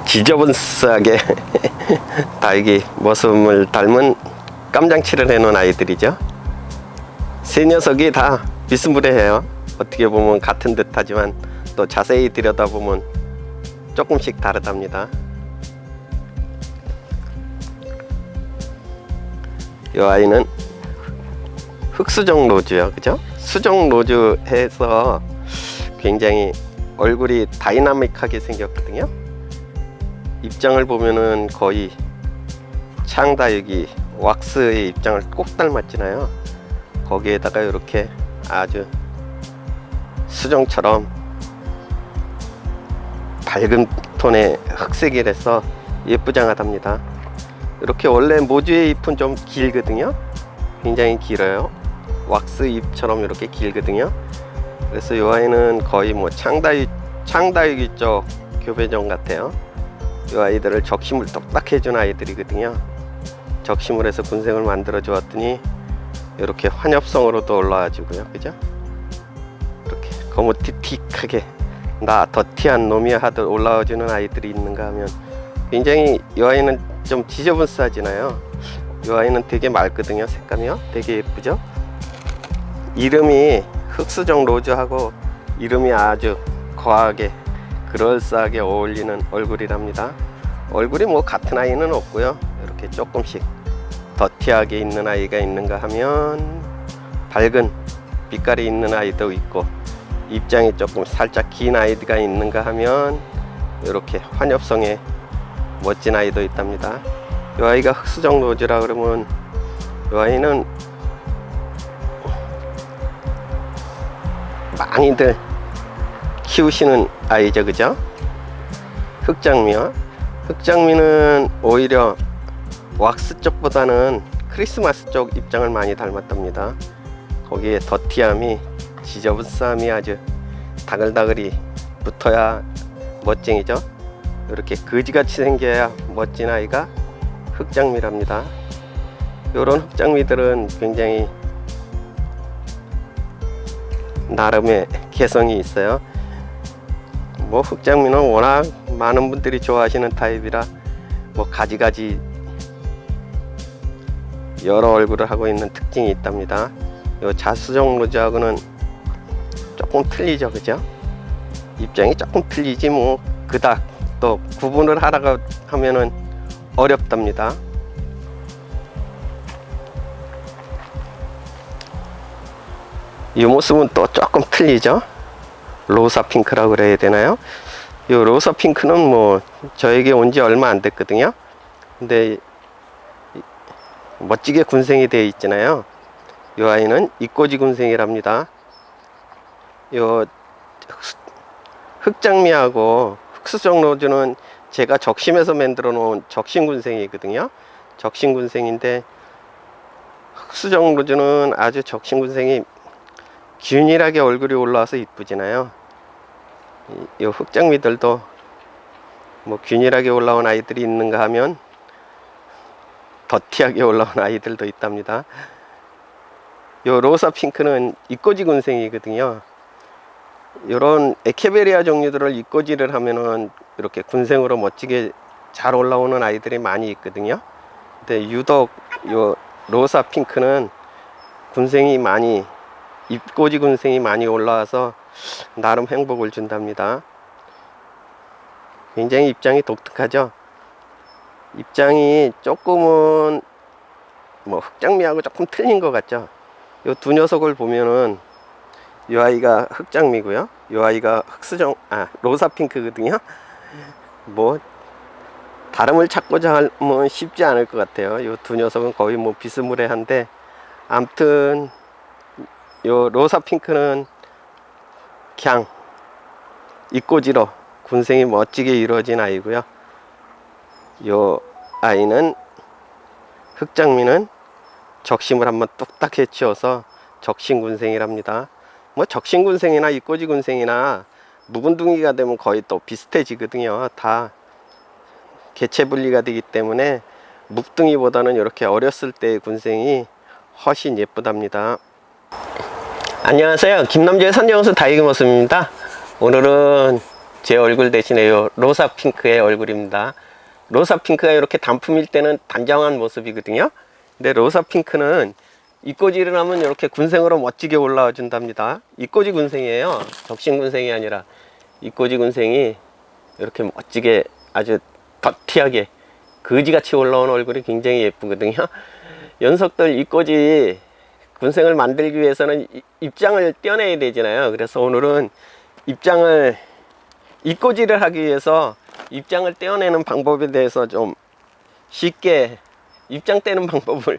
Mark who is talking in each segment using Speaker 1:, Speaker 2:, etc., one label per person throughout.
Speaker 1: 지저분하게 다육이 모습을 닮은 깜장칠을 해놓은 아이들이죠. 세 녀석이 다 비스무리해요. 어떻게 보면 같은 듯 하지만 또 자세히 들여다보면 조금씩 다르답니다. 이 아이는 흑수정 로즈요, 그죠? 수정 로즈 해서 굉장히 얼굴이 다이나믹하게 생겼거든요. 입장을 보면은 거의 창다육이 왁스의 입장을 꼭 닮았잖아요. 거기에다가 이렇게 아주 수정처럼 밝은 톤의 흑색이라서 예쁘장하답니다. 이렇게 원래 모주의 잎은 좀 길거든요. 굉장히 길어요. 왁스 잎처럼 이렇게 길거든요. 그래서 이 아이는 거의 뭐 창다육이 쪽 교배종 같아요. 이 아이들을 적심을 똑딱 해준 아이들이거든요. 적심을 해서 군생을 만들어 주었더니 이렇게 환엽성으로도 올라와 주고요, 그죠? 이렇게 거무튀튀하게 나 더티한 놈이야 하듯 올라와 주는 아이들이 있는가 하면 굉장히 이 아이는 좀 지저분하잖아요. 이 아이는 되게 맑거든요. 색감이요 되게 예쁘죠. 이름이 흑수정 로즈하고 이름이 아주 거하게 그럴싸하게 어울리는 얼굴이랍니다. 얼굴이 뭐 같은 아이는 없고요. 이렇게 조금씩 더티하게 있는 아이가 있는가 하면 밝은 빛깔이 있는 아이도 있고, 입장이 조금 살짝 긴 아이가 있는가 하면 이렇게 환엽성의 멋진 아이도 있답니다. 이 아이가 흑수정 로즈라 그러면 이 아이는 많이들 키우시는 아이죠, 그죠? 흑장미요. 흑장미는 오히려 왁스 쪽보다는 크리스마스 쪽 입장을 많이 닮았답니다. 거기에 더티함이, 지저분함이 아주 다글다글이 붙어야 멋쟁이죠. 이렇게 거지같이 생겨야 멋진 아이가 흑장미랍니다. 이런 흑장미들은 굉장히 나름의 개성이 있어요. 뭐 흑장미는 워낙 많은 분들이 좋아하시는 타입이라 뭐 가지가지 여러 얼굴을 하고 있는 특징이 있답니다. 요 자수정 로즈하고는 조금 틀리죠, 그죠? 입장이 조금 틀리지 뭐 그닥 또 구분을 하라고 하면은 어렵답니다. 이 모습은 또 조금 틀리죠. 로사 핑크라고 그래야 되나요? 이 로사 핑크는 뭐 저에게 온 지 얼마 안 됐거든요. 근데 멋지게 군생이 되어 있잖아요. 이 아이는 이꼬지 군생이랍니다. 요 흑장미하고 흑수정 로즈는 제가 적심해서 만들어 놓은 적심 군생이거든요. 적심 군생인데 흑수정 로즈는 아주 적심 군생이 균일하게 얼굴이 올라와서 이쁘잖아요. 이 흑장미들도 뭐 균일하게 올라온 아이들이 있는가 하면 더티하게 올라온 아이들도 있답니다. 요 로사 핑크는 이꼬지 군생이거든요. 이런 에케베리아 종류들을 이꼬지를 하면은 이렇게 군생으로 멋지게 잘 올라오는 아이들이 많이 있거든요. 근데 유독 요 로사 핑크는 군생이 많이, 잎꼬지 군생이 많이 올라와서 나름 행복을 준답니다. 굉장히 입장이 독특하죠. 입장이 조금은 뭐 흑장미하고 조금 틀린 것 같죠. 이 두 녀석을 보면은 이 아이가 흑장미고요, 이 아이가 로사 핑크거든요. 뭐 다름을 찾고자 하면 쉽지 않을 것 같아요. 이 두 녀석은 거의 뭐 비스무리한데, 아무튼 요 로사 핑크는 그냥 이꼬지로 군생이 멋지게 이루어진 아이고요. 요 아이는 흑장미는 적심을 한번 뚝딱 해치워서 적심군생이랍니다. 뭐 적심군생이나 이꼬지 군생이나 묵은둥이가 되면 거의 또 비슷해지거든요. 다 개체 분리가 되기 때문에 묵둥이보다는 이렇게 어렸을 때의 군생이 훨씬 예쁘답니다. 안녕하세요, 김남주의 선정수 다육이 모습입니다. 오늘은 제 얼굴 대신에 요 로사 핑크의 얼굴입니다. 로사 핑크가 이렇게 단품일 때는 단정한 모습이거든요. 근데 로사 핑크는 이꼬지를 하면 이렇게 군생으로 멋지게 올라와 준답니다. 이꼬지 군생이에요. 적신 군생이 아니라 이꼬지 군생이 이렇게 멋지게 아주 더티하게 거지같이 올라온 얼굴이 굉장히 예쁘거든요. 연석들 이꼬지 군생을 만들기 위해서는 입장을 떼어내야 되잖아요. 그래서 오늘은 이꼬지를 하기 위해서 입장을 떼어내는 방법에 대해서 좀 쉽게 입장 떼는 방법을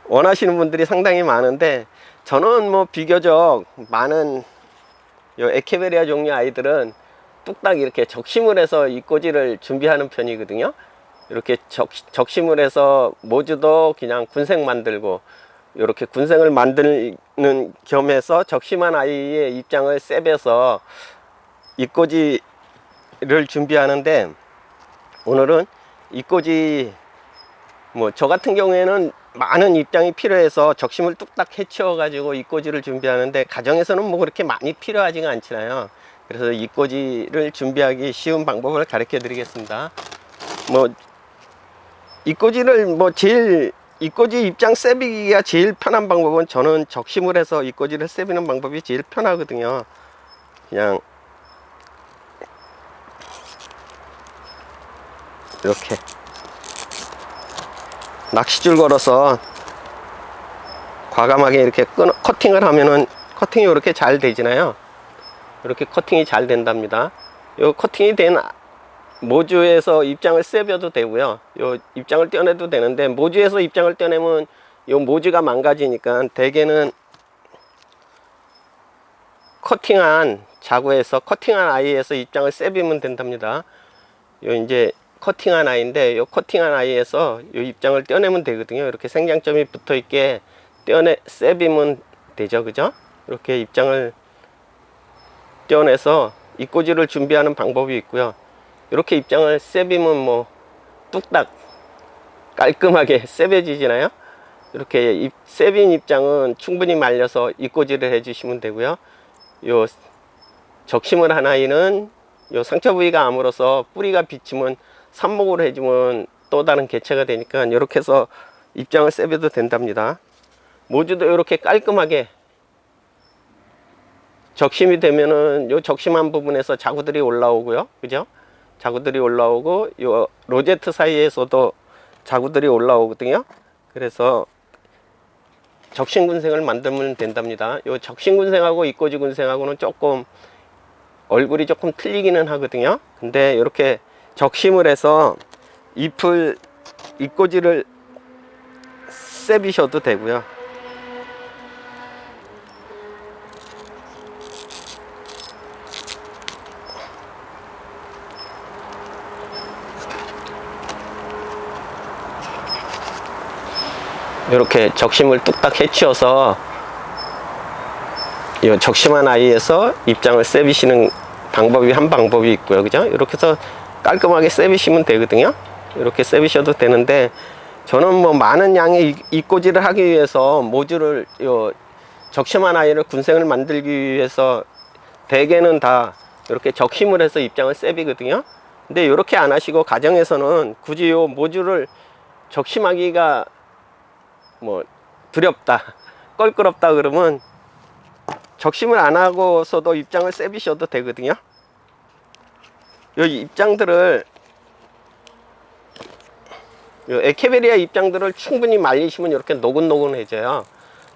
Speaker 1: 원하시는 분들이 상당히 많은데, 저는 뭐 비교적 많은 요 에케베리아 종류 아이들은 뚝딱 이렇게 적심을 해서 이꼬지를 준비하는 편이거든요. 이렇게 적심을 해서 모주도 그냥 군생 만들고, 이렇게 군생을 만드는 겸해서 적심한 아이의 입장을 셉에서 이꼬지를 준비하는데, 오늘은 이꼬지 뭐 저 같은 경우에는 많은 입장이 필요해서 적심을 뚝딱 해치워 가지고 이꼬지를 준비하는데, 가정에서는 뭐 그렇게 많이 필요하지가 않잖아요. 그래서 이꼬지를 준비하기 쉬운 방법을 가르쳐 드리겠습니다. 뭐 이꼬지를 이꼬지 입장 세비기가 제일 편한 방법은, 저는 적심을 해서 이꼬지를 세비는 방법이 제일 편하거든요. 그냥 이렇게 낚싯줄 걸어서 과감하게 이렇게 커팅을 하면은 커팅이 이렇게 잘 되잖아요. 이렇게 커팅이 잘 된답니다. 요 커팅이 된 모주에서 입장을 세벼도 되고요. 요 입장을 떼어내도 되는데, 모주에서 입장을 떼어내면 요 모주가 망가지니까 대개는 커팅한 자구에서 커팅한 아이에서 입장을 세비면 된답니다. 요 이제 커팅한 아이인데, 요 커팅한 아이에서 요 입장을 떼어내면 되거든요. 이렇게 생장점이 붙어 있게 세비면 되죠. 그죠? 이렇게 입장을 떼어내서 이꼬지를 준비하는 방법이 있고요. 이렇게 입장을 세비면 뭐 뚝딱 깔끔하게 세벼지잖아요. 이렇게 세빈 입장은 충분히 말려서 이꼬지를 해 주시면 되고요. 요 적심을 한 아이는 요 상처 부위가 아물어서 뿌리가 비치면 삽목으로 해주면 또 다른 개체가 되니까 이렇게 해서 입장을 세벼도 된답니다. 모주도 이렇게 깔끔하게 적심이 되면은 요 적심한 부분에서 자구들이 올라오고요. 그죠? 자구들이 올라오고, 요 로제트 사이에서도 자구들이 올라오거든요. 그래서 적심군생을 만들면 된답니다. 요 적심군생하고 이꼬지 군생하고는 조금 얼굴이 조금 틀리기는 하거든요. 근데 이렇게 적심을 해서 이꼬지를 세비셔도 되고요. 이렇게 적심을 뚝딱 해치워서 이 적심한 아이에서 입장을 세비시는 방법이 한 방법이 있고요. 그죠? 이렇게 해서 깔끔하게 세비시면 되거든요. 이렇게 세비셔도 되는데, 저는 뭐 많은 양의 이꼬지를 하기 위해서 모주를 적심한 아이를 군생을 만들기 위해서 대개는 다 이렇게 적심을 해서 입장을 세비거든요. 근데 이렇게 안 하시고 가정에서는 굳이 요 모주를 적심하기가 뭐 두렵다, 껄끄럽다 그러면 적심을 안 하고서도 입장을 세비셔도 되거든요. 요 입장들을, 요 에케베리아 입장들을 충분히 말리시면 이렇게 노근노근해져요.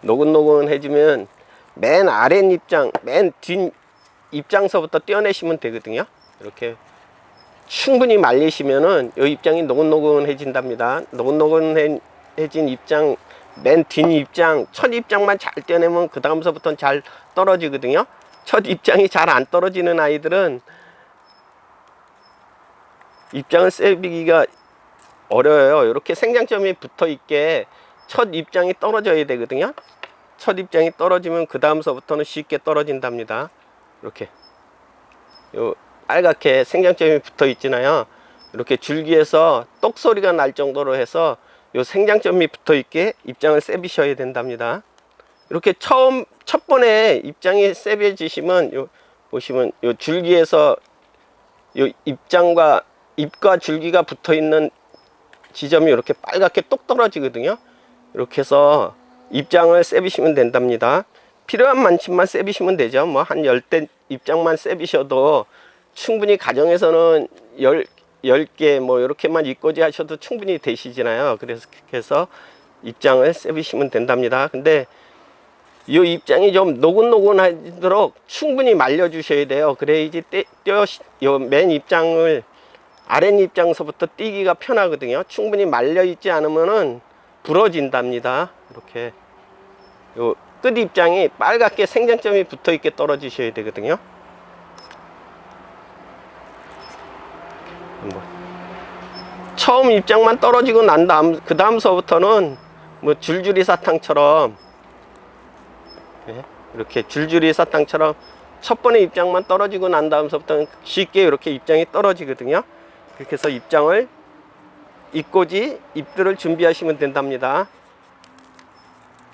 Speaker 1: 노근노근해지면 맨 아랫 입장, 맨 뒷 입장서부터 떼어내시면 되거든요. 이렇게 충분히 말리시면은 요 입장이 노근노근해진답니다. 노근노근해진 입장, 맨 뒷 입장, 첫 입장만 잘 떼내면 그 다음서부터는 잘 떨어지거든요. 첫 입장이 잘 안 떨어지는 아이들은 입장을 세비기가 어려워요. 이렇게 생장점이 붙어 있게 첫 입장이 떨어져야 되거든요. 첫 입장이 떨어지면 그 다음서부터는 쉽게 떨어진답니다. 이렇게 요 빨갛게 생장점이 붙어 있잖아요. 이렇게 줄기에서 똑 소리가 날 정도로 해서 요 생장점이 붙어 있게 입장을 세비셔야 된답니다. 이렇게 첫 번에 입장이 세비해지시면 보시면 요 줄기에서 요 잎과 줄기가 붙어 있는 지점이 이렇게 빨갛게 똑 떨어지거든요. 이렇게 해서 잎장을 세비시면 된답니다. 필요한 만큼만 세비시면 되죠. 뭐 한 10대 잎장만 세비셔도 충분히 가정에서는 10개 뭐 이렇게만 잎꽂이 하셔도 충분히 되시잖아요. 그래서 잎장을 세비시면 된답니다. 근데 이 잎장이 좀 노곤노곤하도록 충분히 말려 주셔야 돼요. 그래야지 맨 잎장을 아랫 잎장서부터 띄기가 편하거든요. 충분히 말려 있지 않으면은 부러진답니다. 이렇게 요 끝 잎장이 빨갛게 생장점이 붙어 있게 떨어지셔야 되거든요. 처음 잎장만 떨어지고 난 다음 그 다음서부터는 뭐 줄줄이 사탕처럼 이렇게 줄줄이 사탕처럼 첫 번에 잎장만 떨어지고 난 다음서부터는 쉽게 이렇게 잎장이 떨어지거든요. 그렇게 해서 잎꽂이 잎들을 준비하시면 된답니다.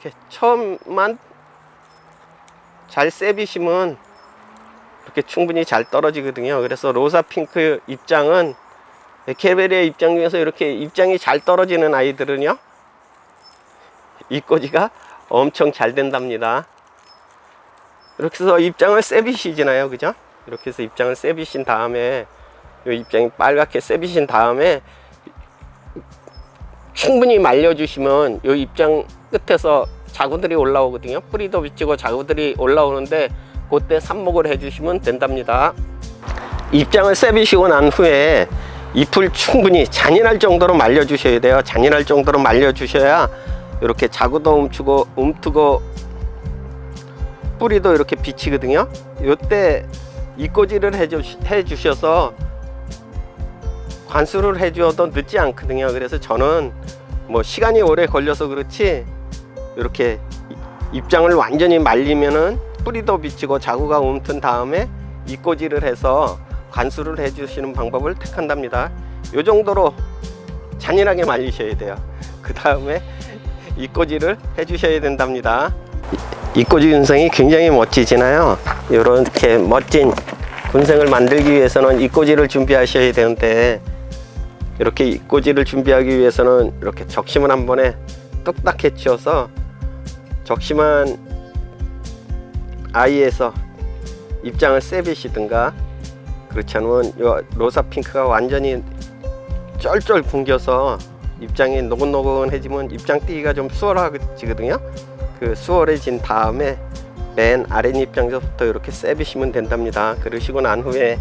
Speaker 1: 이렇게 처음만 잘 세비시면 이렇게 충분히 잘 떨어지거든요. 그래서 로사 핑크 잎장은 에케베리아 잎장 중에서 이렇게 잎장이 잘 떨어지는 아이들은요, 잎꽂이가 엄청 잘 된답니다. 이렇게 해서 잎장을 세비시잖아요, 그죠? 이렇게 해서 잎장을 세비신 다음에 이 잎장이 빨갛게 세비신 다음에 충분히 말려주시면 이 잎장 끝에서 자구들이 올라오거든요. 뿌리도 비치고 자구들이 올라오는데 그때 삽목을 해주시면 된답니다. 잎장을 세비시고 난 후에 잎을 충분히 잔인할 정도로 말려주셔야 돼요. 잔인할 정도로 말려주셔야 이렇게 자구도 움트고 뿌리도 이렇게 비치거든요. 이때 잎꽂이를 해주셔서 관수를 해주어도 늦지 않거든요. 그래서 저는 뭐 시간이 오래 걸려서 그렇지 이렇게 잎장을 완전히 말리면은 뿌리도 비치고 자구가 움튼 다음에 잎꽂이를 해서 관수를 해주시는 방법을 택한답니다. 이 정도로 잔인하게 말리셔야 돼요. 그 다음에 잎꽂이를 해주셔야 된답니다. 잎꽂이 군생이 굉장히 멋지잖아요. 이렇게 멋진 군생을 만들기 위해서는 잎꽂이를 준비하셔야 되는데, 이렇게 잎꽂이를 준비하기 위해서는 이렇게 적심을 한 번에 뚝딱 해치워서 적심한 아이에서 잎장을 세비시든가, 그렇지 않으면 이 로사 핑크가 완전히 쩔쩔 붕겨서 잎장이 노곤노곤해지면 잎장 띄기가 좀 수월해지거든요. 그 수월해진 다음에 맨 아랫 잎장부터 이렇게 세비시면 된답니다. 그러시고 난 후에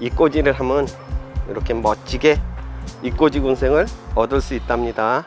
Speaker 1: 잎꽂이를 하면 이렇게 멋지게 잎꽂이 군생을 얻을 수 있답니다.